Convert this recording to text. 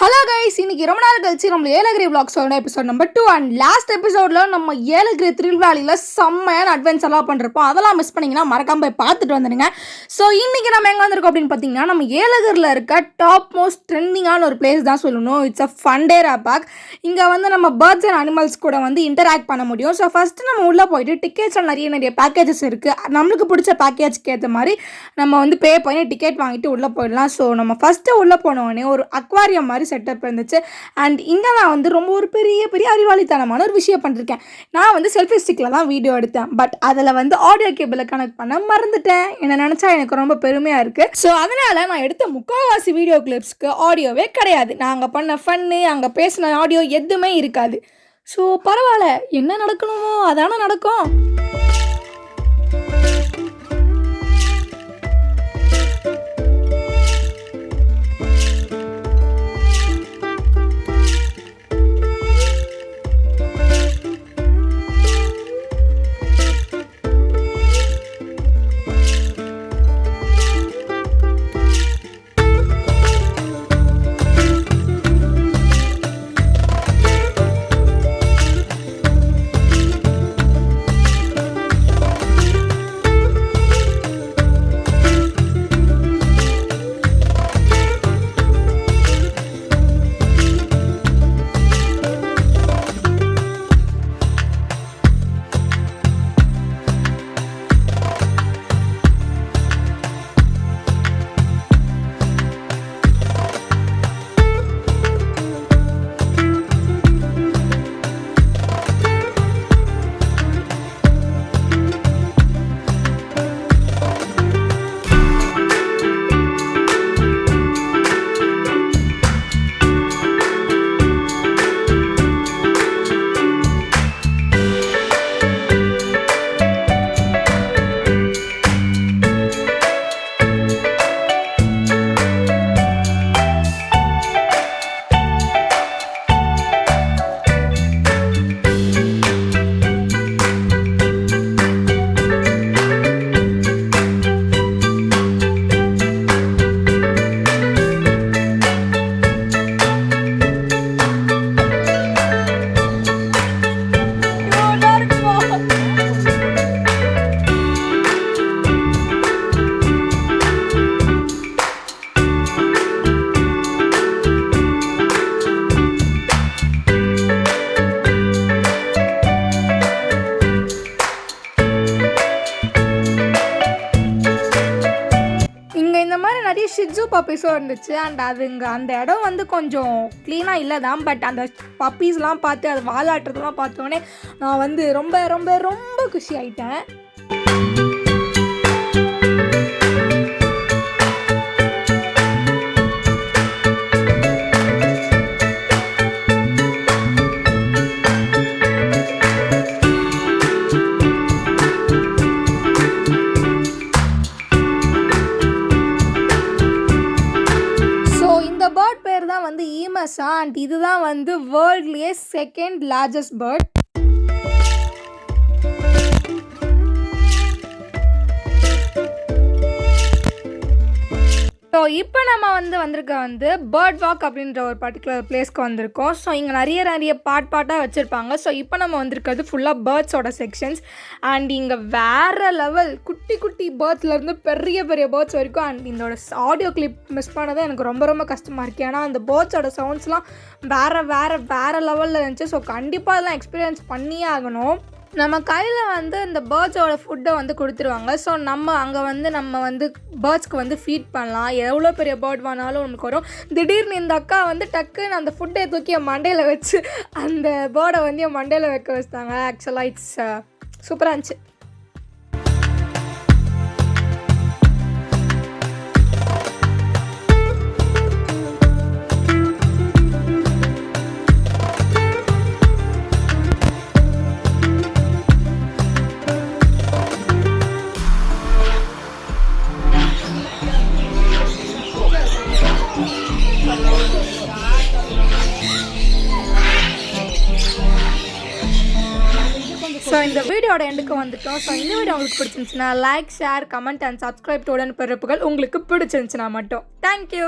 Hello guys, இன்னைக்கு ரொம்ப நாள் கழிச்சு நம்ம ஏலகிரி விளாக்ஸோட எபிசோட் நம்பர் 2 அண்ட் லாஸ்ட் எபிசோடில் நம்ம ஏலகிரி திருவிழாவில் செம்மையான அட்வென்ச்சர்லாம் பண்ணிருப்போம். அதெல்லாம் மிஸ் பண்ணிங்கன்னா மறக்காம போய் பார்த்துட்டு வந்துடுங்க. ஸோ இன்றைக்கி நம்ம எங்கே வந்திருக்கோம் அப்படின்னு பார்த்தீங்கன்னா, நம்ம ஏலகிரியில் இருக்க டாப் மோஸ்ட் ட்ரெண்டிங்கான ஒரு பிளேஸ் தான் சொல்லணும். It's a ஃபண்டேரா park. இங்கே வந்து நம்ம பேர்ட்ஸ் அண்ட் அனிமல்ஸ் கூட வந்து இன்டராக்ட் பண்ண முடியும். ஸோ ஃபஸ்ட்டு நம்ம உள்ளே போயிட்டு டிக்கெட்ஸில் நிறைய பேக்கேஜஸ் இருக்குது. நம்மளுக்கு பிடிச்ச பேக்கேஜ்க்கு ஏற்ற மாதிரி நம்ம வந்து பே பண்ணி டிக்கெட் வாங்கிட்டு உள்ளே போயிடலாம். ஸோ நம்ம ஃபஸ்ட்டு உள்ளே போனோடனே ஒரு அக்வாரியம் மாதிரி செட்டப் இருந்துச்சு. அண்ட் இங்கே நான் வந்து ரொம்ப ஒரு பெரிய அறிவாளித்தனமான ஒரு விஷயம் பண்ணிருக்கேன். நான் வந்து செல்ஃபி ஸ்டிக்கில் தான் வீடியோ எடுத்தேன். பட் அதில் வந்து ஆடியோ கேபிளை கனெக்ட் பண்ண மறந்துட்டேன். என்ன நினச்சா எனக்கு ரொம்ப பெருமையாக இருக்குது. ஸோ அதனால் நான் எடுத்த முக்கால்வாசி வீடியோ கிளிப்ஸ்க்கு ஆடியோவே கிடையாது. நான் அங்கே பண்ண ஃபன்னு, அங்கே பேசின ஆடியோ எதுவுமே இருக்காது. ஸோ பரவாயில்ல, என்ன நடக்கணுமோ அதானே நடக்கும். நிறைய ஷிட்ஜு பப்பீஸும் இருந்துச்சு. அண்ட் அதுங்க அந்த இடம் வந்து கொஞ்சம் க்ளீனாக இல்லை தான். பட் அந்த பப்பீஸ்லாம் பார்த்து அது வாலாட்டுறதுலாம் பார்த்தோன்னே நான் வந்து ரொம்ப ரொம்ப ரொம்ப குஷி ஆகிட்டேன். பேர்ட் பேர் தான் வந்து ஈமஸா. அண்ட் இதுதான் வந்து வேர்ல்ட்லேயே செகண்ட் லார்ஜஸ்ட் பேர்ட். ஸோ இப்போ நம்ம வந்து பேர்ட் வாக் அப்படின்ற ஒரு பர்டிகுலர் பிளேஸ்க்கு வந்திருக்கோம். ஸோ இங்கே நிறைய பாட்டாக வச்சுருப்பாங்க. ஸோ இப்போ நம்ம வந்திருக்கிறது ஃபுல்லாக பேர்ட்ஸோட செக்ஷன்ஸ். அண்ட் இங்கே வேறு லெவல் குட்டி பேர்ட்ஸ்லேருந்து பெரிய பேர்ட்ஸ் வரைக்கும். அண்ட் இதோட ஆடியோ கிளிப் மிஸ் பண்ணது எனக்கு ரொம்ப கஷ்டமாக இருக்குது. ஏன்னா அந்த பேர்ட்ஸோட சவுண்ட்ஸ்லாம் வேறு லெவலில் இருந்துச்சு. ஸோ கண்டிப்பாக அதெல்லாம் எக்ஸ்பீரியன்ஸ் பண்ணியே ஆகணும். நம்ம கையில் வந்து இந்த பேர்ட்ஸோட ஃபுட்டை வந்து கொடுத்துருவாங்க. ஸோ நம்ம வந்து பேர்ட்ஸ்க்கு வந்து ஃபீட் பண்ணலாம். எவ்வளோ பெரிய பேர்ட் வேணாலும் நமக்கு வரும். திடீர்னு இந்த அக்கா வந்து டக்குன்னு அந்த ஃபுட்டை தூக்கி என் மண்டையில் வச்சு அந்த பேர்டை வந்து என் மண்டையில் வைக்க வச்சுட்டாங்க. ஆக்சுவலாக இட்ஸ் சூப்பராக இருந்துச்சு. ஸோ இந்த வீடியோட எண்டுக்கு வந்துட்டோம். ஸோ இந்த வீடியோ உங்களுக்கு பிடிச்சிருந்துச்சுன்னா like, share, comment and subscribe to உடன் பிறப்புகள் உங்களுக்கு பிடிச்சிருந்துச்சுன்னா மட்டும். தேங்க்யூ.